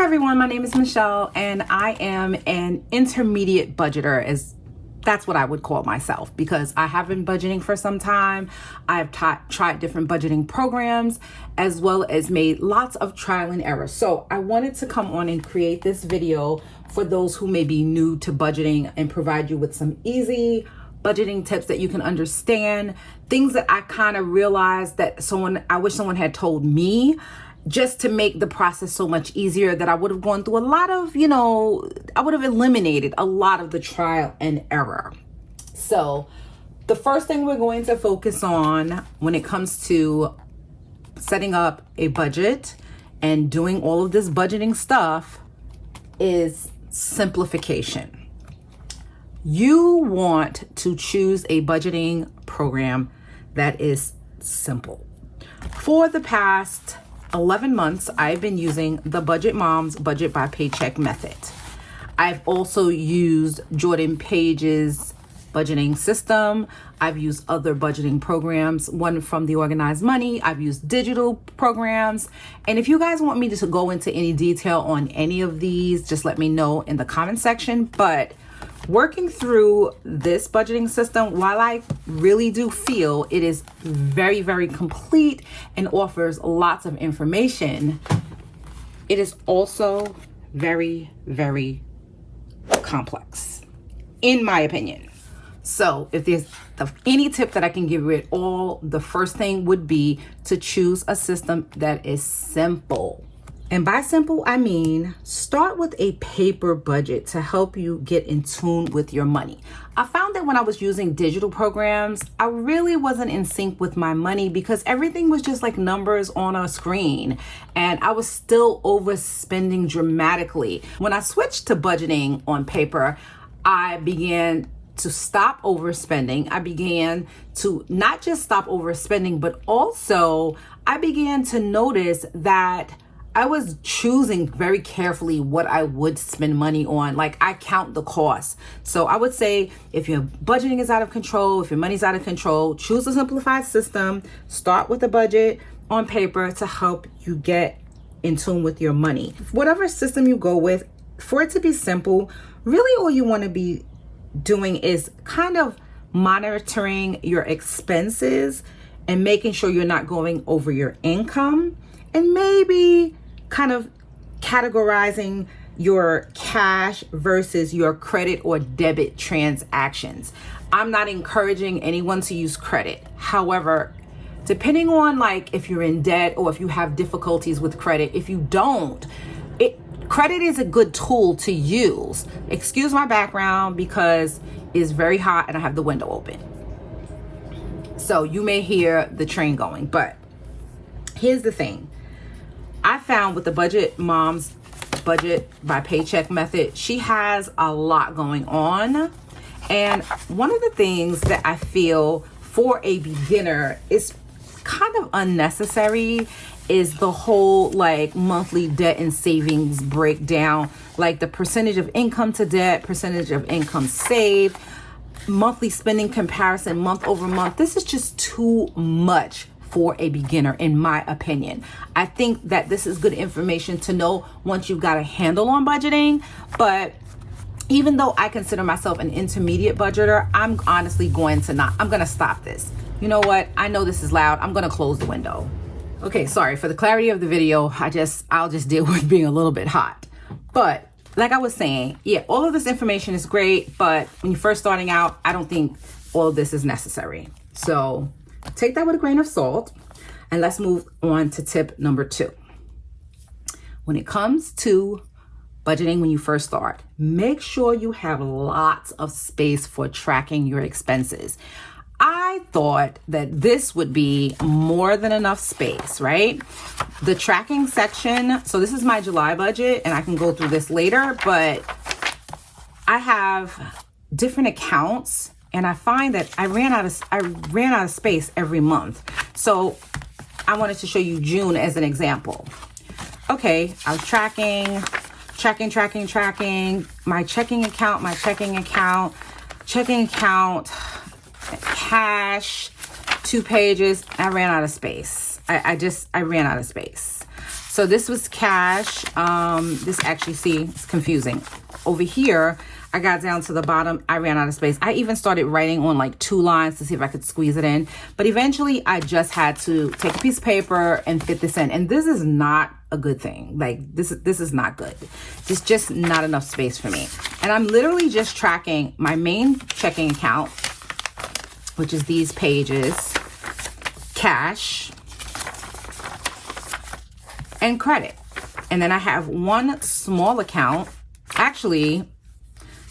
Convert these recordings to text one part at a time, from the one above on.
Hi everyone, my name is Michelle and I am an intermediate budgeter, as that's what I would call myself, because I have been budgeting for some time. I've tried different budgeting programs as well as made lots of trial and error. So I wanted to come on and create this video for those who may be new to budgeting and provide you with some easy budgeting tips that you can understand, things that I kind of realized that I wish someone had told me, just to make the process so much easier, that I would have gone through a lot of, I would have eliminated a lot of the trial and error. So the first thing we're going to focus on when it comes to setting up a budget and doing all of this budgeting stuff is simplification. You want to choose a budgeting program that is simple. For the past 11 months, I've been using the Budget Mom's Budget by Paycheck method. I've also used Jordan Page's budgeting system. I've used other budgeting programs, one from the Organized Money. I've used digital programs. And if you guys want me to go into any detail on any of these, just let me know in the comment section. But working through this budgeting system, while I really do feel it is very, very complete and offers lots of information, it is also very, very complex, in my opinion. So if there's any tip that I can give you at all, the first thing would be to choose a system that is simple. And by simple, I mean start with a paper budget to help you get in tune with your money. I found that when I was using digital programs, I really wasn't in sync with my money because everything was just like numbers on a screen and I was still overspending dramatically. When I switched to budgeting on paper, I began to stop overspending. I began to not just stop overspending, but also I began to notice that I was choosing very carefully what I would spend money on. Like, I count the costs. So I would say if your budgeting is out of control, if your money's out of control, choose a simplified system. Start with a budget on paper to help you get in tune with your money. Whatever system you go with, for it to be simple, really all you want to be doing is kind of monitoring your expenses and making sure you're not going over your income, and maybe kind of categorizing your cash versus your credit or debit transactions. I'm not encouraging anyone to use credit. However, depending on like if you're in debt or if you have difficulties with credit, if you don't, credit is a good tool to use. Excuse my background because it's very hot and I have the window open. So you may hear the train going, but here's the thing. I found with the Budget Mom's Budget by Paycheck method, she has a lot going on. And one of the things that I feel for a beginner is kind of unnecessary is the whole like monthly debt and savings breakdown, like the percentage of income to debt, percentage of income saved, monthly spending comparison month over month. This is just too much for a beginner, in my opinion. I think that this is good information to know once you've got a handle on budgeting. But even though I consider myself an intermediate budgeter, I'm honestly going to stop this. You know what? I know this is loud. I'm going to close the window. Okay, sorry for the clarity of the video. I'll just deal with being a little bit hot. But like I was saying, yeah, all of this information is great, but when you're first starting out, I don't think all of this is necessary. So take that with a grain of salt, and let's move on to tip number 2. When it comes to budgeting when you first start, make sure you have lots of space for tracking your expenses. I thought that this would be more than enough space, right? The tracking section, so this is my July budget, and I can go through this later, but I have different accounts. And I find that I ran out of space every month. So I wanted to show you June as an example. Okay, I was tracking my checking account, cash, 2 pages. I ran out of space. I ran out of space. So this was cash. This actually, see, it's confusing. Over here, I got down to the bottom. I ran out of space. I even started writing on like 2 lines to see if I could squeeze it in. But eventually, I just had to take a piece of paper and fit this in. And this is not a good thing. Like, this is not good. It's just not enough space for me. And I'm literally just tracking my main checking account, which is these pages, cash, and credit. And then I have one small account. Actually,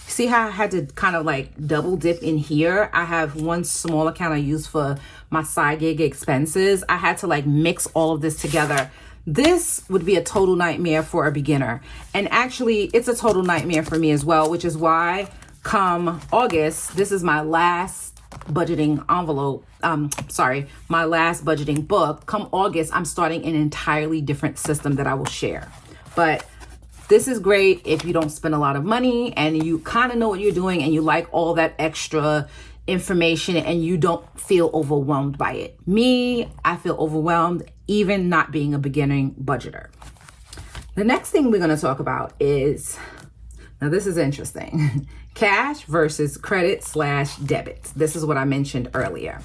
see how I had to kind of like double dip in here? I have one small account I use for my side gig expenses. I had to like mix all of this together. This would be a total nightmare for a beginner. And actually, it's a total nightmare for me as well, which is why come August, this is my last budgeting envelope, my last budgeting book. Come August, I'm starting an entirely different system that I will share. But this is great if you don't spend a lot of money and you kind of know what you're doing and you like all that extra information and you don't feel overwhelmed by it. Me, I feel overwhelmed even not being a beginning budgeter. The next thing we're going to talk about is, now this is interesting, cash versus credit/debit. This is what I mentioned earlier.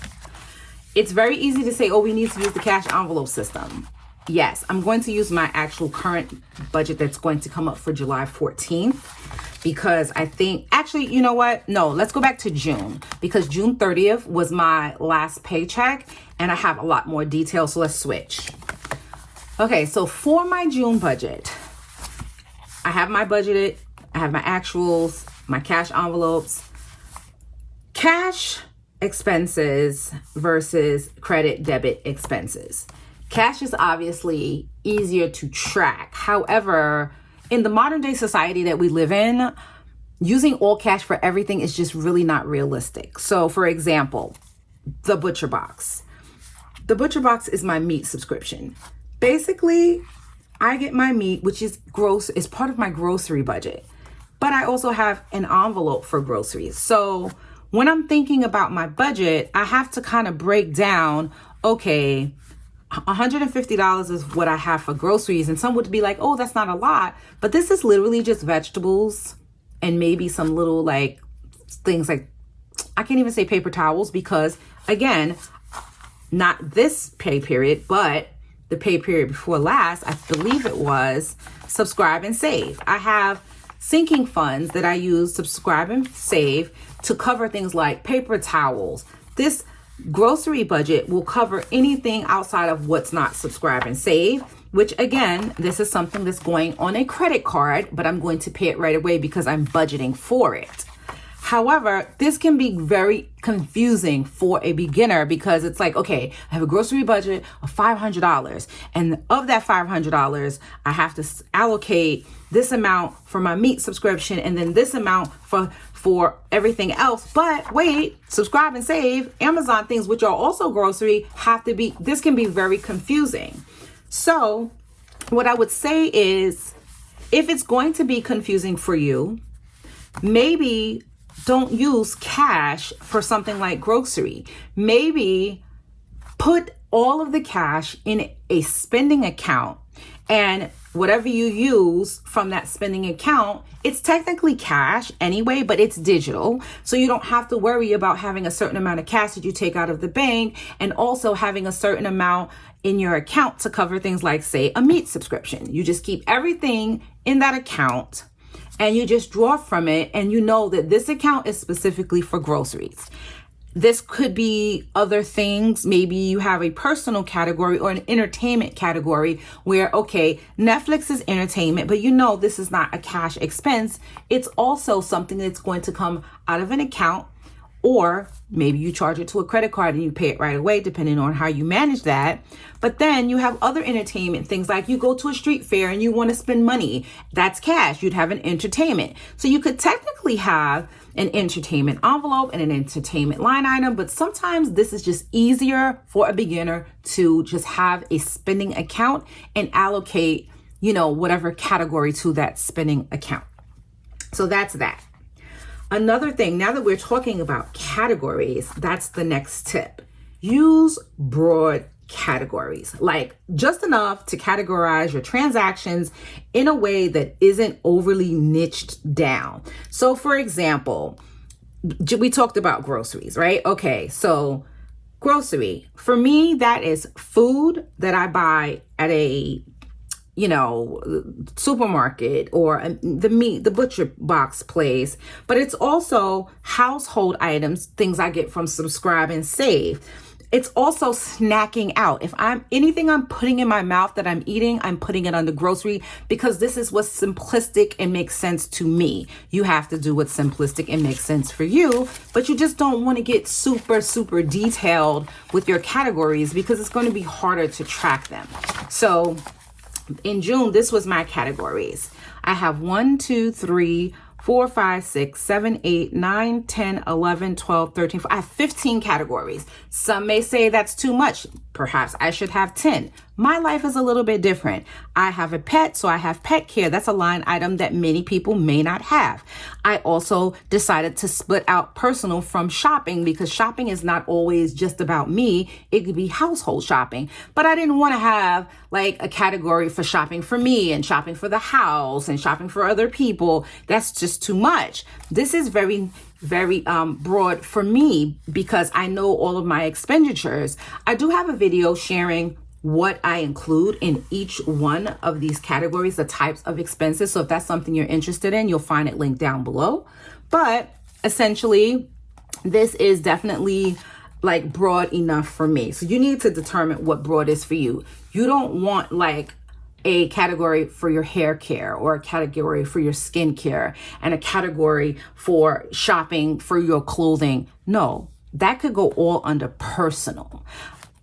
It's very easy to say, oh, we need to use the cash envelope system. Yes, I'm going to use my actual current budget that's going to come up for July 14th because I think, actually, you know what? No, let's go back to June because June 30th was my last paycheck and I have a lot more details, so let's switch. Okay, so for my June budget, I have my budgeted, I have my actuals, my cash envelopes, cash expenses versus credit debit expenses. Cash is obviously easier to track. However, in the modern day society that we live in, using all cash for everything is just really not realistic. So for example, the Butcher Box. The Butcher Box is my meat subscription. Basically, I get my meat, which is part of my grocery budget. But I also have an envelope for groceries. So when I'm thinking about my budget, I have to kind of break down, okay, $150 is what I have for groceries. And some would be like, oh, that's not a lot. But this is literally just vegetables and maybe some little like things like, I can't even say paper towels because again, not this pay period, but the pay period before last, I believe it was subscribe and save. I have sinking funds that I use subscribe and save to cover things like paper towels. This grocery budget will cover anything outside of what's not subscribe and save, which again, this is something that's going on a credit card, but I'm going to pay it right away because I'm budgeting for it. However, this can be very confusing for a beginner because it's like, okay, I have a grocery budget of $500 and of that $500, I have to allocate this amount for my meat subscription and then this amount for everything else. But wait, subscribe and save, Amazon things, which are also grocery, this can be very confusing. So what I would say is, if it's going to be confusing for you, maybe don't use cash for something like grocery. Maybe put all of the cash in a spending account, and whatever you use from that spending account, it's technically cash anyway, but it's digital. So you don't have to worry about having a certain amount of cash that you take out of the bank and also having a certain amount in your account to cover things like, say, a meat subscription. You just keep everything in that account and you just draw from it, and you know that this account is specifically for groceries. This could be other things. Maybe you have a personal category or an entertainment category where, okay, Netflix is entertainment, but you know this is not a cash expense. It's also something that's going to come out of an account, or maybe you charge it to a credit card and you pay it right away, depending on how you manage that. But then you have other entertainment things like you go to a street fair and you want to spend money. That's cash. You'd have an entertainment. So you could technically have an entertainment envelope and an entertainment line item, but sometimes this is just easier for a beginner to just have a spending account and allocate, whatever category to that spending account. So that's that. Another thing, now that we're talking about categories, that's the next tip. Use broad categories, like just enough to categorize your transactions in a way that isn't overly niched down. So for example, we talked about groceries, right? Okay, so grocery, for me, that is food that I buy at a supermarket or the butcher box place, but it's also household items, things I get from Subscribe and Save. It's also snacking out. If anything I'm putting in my mouth that I'm eating, I'm putting it under grocery, because this is what's simplistic and makes sense to me. You have to do what's simplistic and makes sense for you, but you just don't want to get super, super detailed with your categories because it's going to be harder to track them. So in June, this was my categories. I have 1, 2, 3, 4, 5, 6, 7, 8, 9, 10, 11, 12, 13. I have 15 categories. Some may say that's too much. Perhaps I should have 10. My life is a little bit different. I have a pet, so I have pet care. That's a line item that many people may not have. I also decided to split out personal from shopping because shopping is not always just about me. It could be household shopping, but I didn't want to have like a category for shopping for me and shopping for the house and shopping for other people. That's just too much. This is very broad for me because I know all of my expenditures. I do have a video sharing what I include in each one of these categories, the types of expenses. So if that's something you're interested in, you'll find it linked down below. But essentially, this is definitely like broad enough for me. So you need to determine what broad is for you. You don't want like a category for your hair care or a category for your skincare and a category for shopping for your clothing. No, that could go all under personal.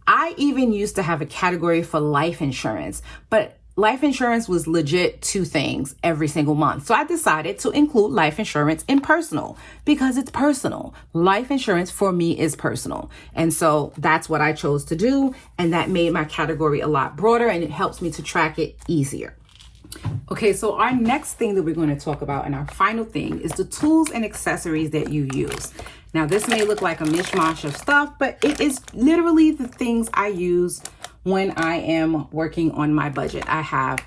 I even used to have a category for life insurance, but life insurance was legit 2 things every single month. So I decided to include life insurance in personal because it's personal. Life insurance for me is personal. And so that's what I chose to do. And that made my category a lot broader and it helps me to track it easier. Okay, so our next thing that we're going to talk about and our final thing is the tools and accessories that you use. Now, this may look like a mishmash of stuff, but it is literally the things I use when I am working on my budget. I have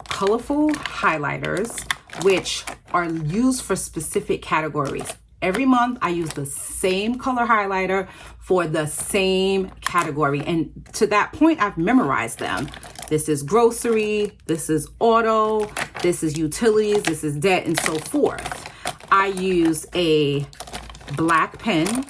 colorful highlighters, which are used for specific categories. Every month, I use the same color highlighter for the same category. And to that point, I've memorized them. This is grocery, this is auto, this is utilities, this is debt, and so forth. I use a black pen,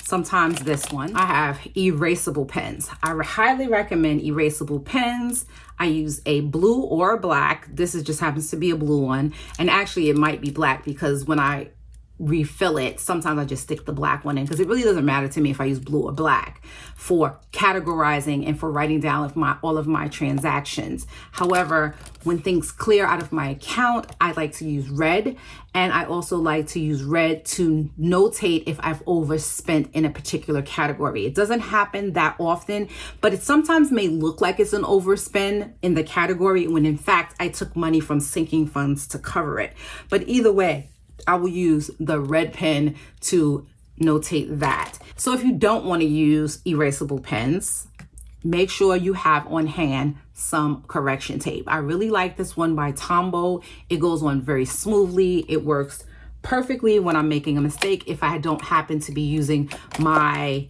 sometimes this one. I have erasable pens. I highly recommend erasable pens. I use a blue or a black. This just happens to be a blue one. And actually it might be black because when I refill it, sometimes I just stick the black one in because it really doesn't matter to me if I use blue or black for categorizing and for writing down all of my transactions. However, when things clear out of my account, I like to use red, and I also like to use red to notate if I've overspent in a particular category. It doesn't happen that often, but it sometimes may look like it's an overspend in the category when in fact I took money from sinking funds to cover it. But either way, I will use the red pen to notate that. So if you don't want to use erasable pens, make sure you have on hand some correction tape. I really like this one by Tombow. It goes on very smoothly. It works perfectly when I'm making a mistake if I don't happen to be using my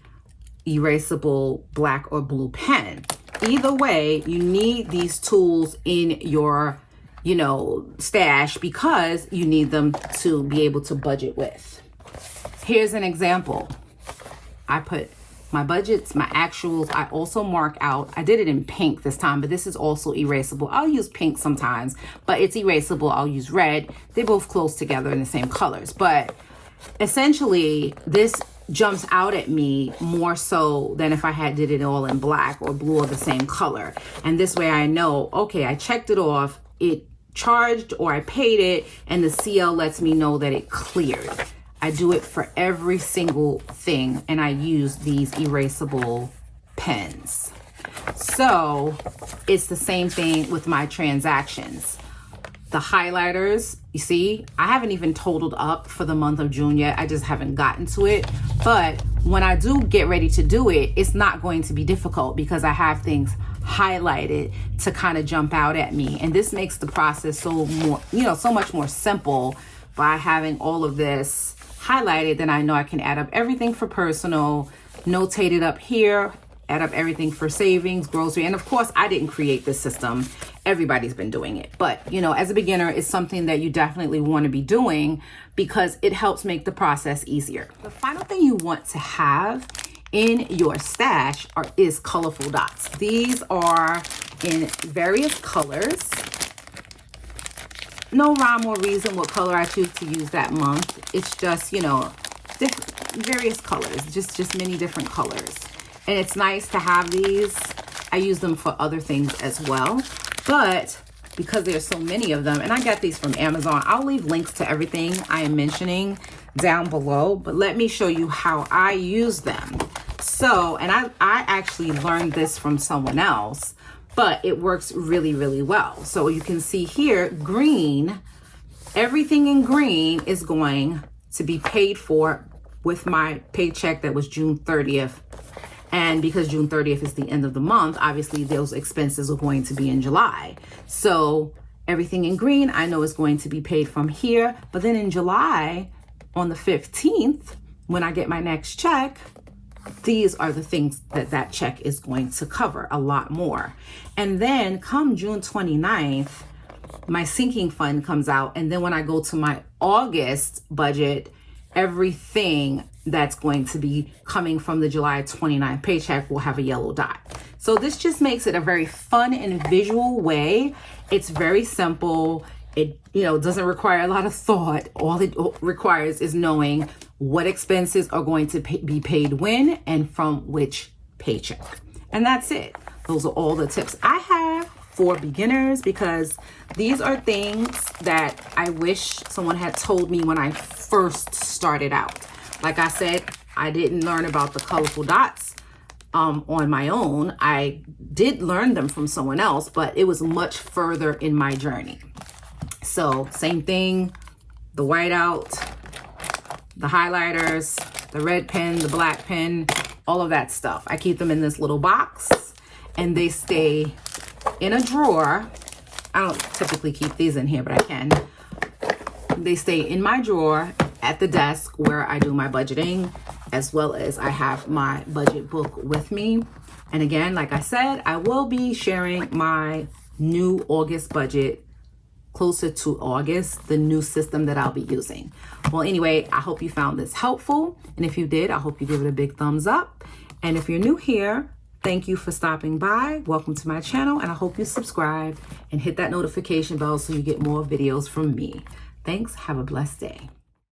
erasable black or blue pen. Either way, you need these tools in your stash because you need them to be able to budget with. Here's an example. I put my budgets, my actuals. I also mark out, I did it in pink this time, but this is also erasable. I'll use pink sometimes, but it's erasable. I'll use red. They're both close together in the same colors, but essentially this jumps out at me more so than if I did it all in black or blue or the same color. And this way I know, okay, I checked it off. It charged or I paid it, and the CL lets me know that it cleared. I do it for every single thing, and I use these erasable pens. So it's the same thing with my transactions. The highlighters, you see, I haven't even totaled up for the month of June yet. I just haven't gotten to it. But when I do get ready to do it, it's not going to be difficult because I have things highlighted to kind of jump out at me. And this makes the process so much more simple by having all of this highlighted. Then I know I can add up everything for personal, notate it up here, add up everything for savings, grocery. And of course, I didn't create this system. Everybody's been doing it. But, as a beginner, it's something that you definitely want to be doing because it helps make the process easier. The final thing you want to have in your stash is colorful dots. These are in various colors. No rhyme or reason what color I choose to use that month. It's just, various colors, just many different colors. And it's nice to have these. I use them for other things as well. But because there's so many of them, and I got these from Amazon, I'll leave links to everything I am mentioning down below. But let me show you how I use them. So, and I actually learned this from someone else, but it works really, really well. So you can see here, green, everything in green is going to be paid for with my paycheck that was June 30th. And because June 30th is the end of the month, obviously those expenses are going to be in July. So everything in green, I know is going to be paid from here. But then in July, on the 15th, when I get my next check, these are the things that check is going to cover, a lot more. And then come June 29th, my sinking fund comes out. And then when I go to my August budget, everything that's going to be coming from the July 29th paycheck will have a yellow dot. So this just makes it a very fun and visual way. It's very simple. It doesn't require a lot of thought. All it requires is knowing what expenses are going to be paid when and from which paycheck. And that's it. Those are all the tips I have for beginners, because these are things that I wish someone had told me when I first started out. Like I said, I didn't learn about the colorful dots on my own. I did learn them from someone else, but it was much further in my journey. So same thing, the whiteout, the highlighters, the red pen, the black pen, all of that stuff. I keep them in this little box and they stay in a drawer. I don't typically keep these in here, but I can. They stay in my drawer at the desk where I do my budgeting, as well as I have my budget book with me. And again, like I said, I will be sharing my new August budget closer to August, the new system that I'll be using. Well, anyway, I hope you found this helpful. And if you did, I hope you give it a big thumbs up. And if you're new here, thank you for stopping by. Welcome to my channel. And I hope you subscribe and hit that notification bell so you get more videos from me. Thanks. Have a blessed day.